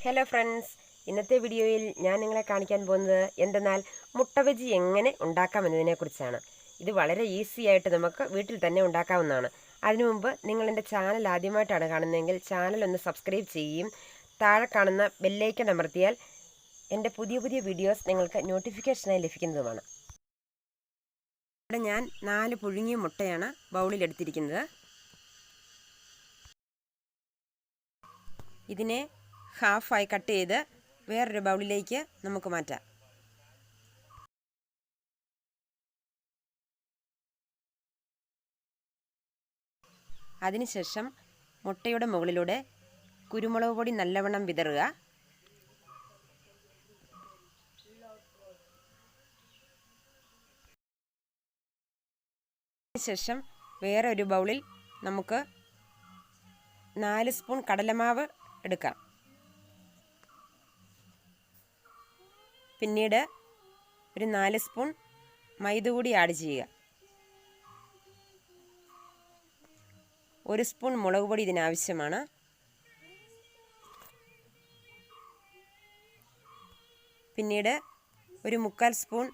Hello friends, ഇന്നത്തെ വീഡിയോയിൽ ഞാൻ നിങ്ങളെ കാണിക്കാൻ പോകുന്നത് എന്തെന്നാൽ മുട്ട ബജി എങ്ങനെ ഉണ്ടാക്കാമെന്നതിനെക്കുറിച്ചാണ്. ഇത് വളരെ ഈസി ആയിട്ട് നമുക്ക് വീട്ടിൽ തന്നെ ഉണ്ടാക്കാവുന്നതാണ്. അതിനു മുമ്പ് നിങ്ങൾ എൻ്റെ ചാനൽ ആദ്യമായിട്ടാണ് കാണുന്നതെങ്കിൽ ചാനൽ ഒന്ന് സബ്സ്ക്രൈബ് ചെയ്യുകയും താഴെ കാണുന്ന ബെല്ലൈക്കൺ അമർത്തിയാൽ എൻ്റെ പുതിയ പുതിയ വീഡിയോസ് നിങ്ങൾക്ക് നോട്ടിഫിക്കേഷനായി ലഭിക്കുന്നതുമാണ്. ഇവിടെ ഞാൻ 4 പുഴുങ്ങിയ മുട്ടയാണ് ബൗളിൽ എടുത്തിരിക്കുന്നത്. ഇതിനെ ഹാഫായി കട്ട് ചെയ്ത് വേറൊരു ബൗളിലേക്ക് നമുക്ക് മാറ്റാം. അതിനുശേഷം മുട്ടയുടെ മുകളിലൂടെ കുരുമുളക് പൊടി നല്ലവണ്ണം വിതറുക. അതിനുശേഷം വേറെ ഒരു ബൗളിൽ നമുക്ക് 4 സ്പൂൺ കടലമാവ് എടുക്കാം. പിന്നീട് ഒരു 4 സ്പൂൺ മൈദ കൂടി ആഡ് ചെയ്യുക. 1 സ്പൂൺ മുളക് പൊടി ഇതിനാവശ്യമാണ്. പിന്നീട് ഒരു 1/4 സ്പൂൺ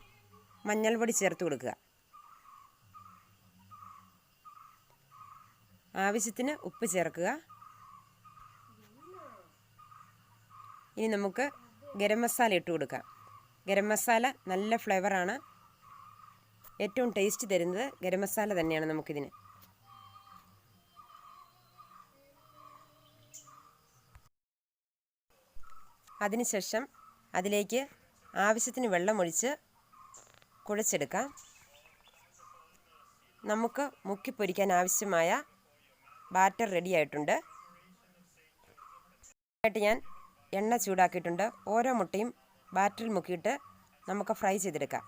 മഞ്ഞൾപ്പൊടി ചേർത്ത് കൊടുക്കുക. ആവശ്യത്തിന് ഉപ്പ് ചേർക്കുക. ഇനി നമുക്ക് ഗരം മസാല ഇട്ട് കൊടുക്കാം. ഗരം മസാല നല്ല ഫ്ലേവറാണ്. ഏറ്റവും ടേസ്റ്റ് തരുന്നത് ഗരം മസാല തന്നെയാണ് നമുക്കിതിന്. അതിനുശേഷം അതിലേക്ക് ആവശ്യത്തിന് വെള്ളമൊഴിച്ച് കുഴച്ചെടുക്കാം. നമുക്ക് മുക്കി പൊരിക്കാൻ ആവശ്യമായ ബാറ്റർ റെഡി ആയിട്ടുണ്ട്. ഞാൻ എണ്ണ ചൂടാക്കിയിട്ടുണ്ട്. ഓരോ മുട്ടയും ബാറ്ററിൽ മുക്കിയിട്ട് നമുക്ക് ഫ്രൈ ചെയ്തെടുക്കാം.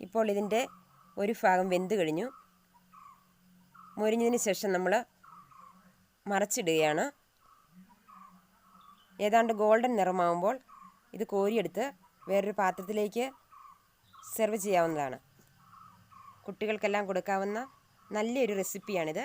ഇപ്പോൾ ഇതിൻ്റെ ഒരു ഭാഗം വെന്ത് കഴിഞ്ഞു. മൊരിഞ്ഞതിന് ശേഷം നമ്മൾ മറച്ചിടുകയാണ്. ഏതാണ്ട് ഗോൾഡൻ നിറമാകുമ്പോൾ ഇത് കോരിയെടുത്ത് വേറൊരു പാത്രത്തിലേക്ക് സെർവ് ചെയ്യാവുന്നതാണ്. കുട്ടികൾക്കെല്ലാം കൊടുക്കാവുന്ന നല്ലൊരു റെസിപ്പിയാണിത്.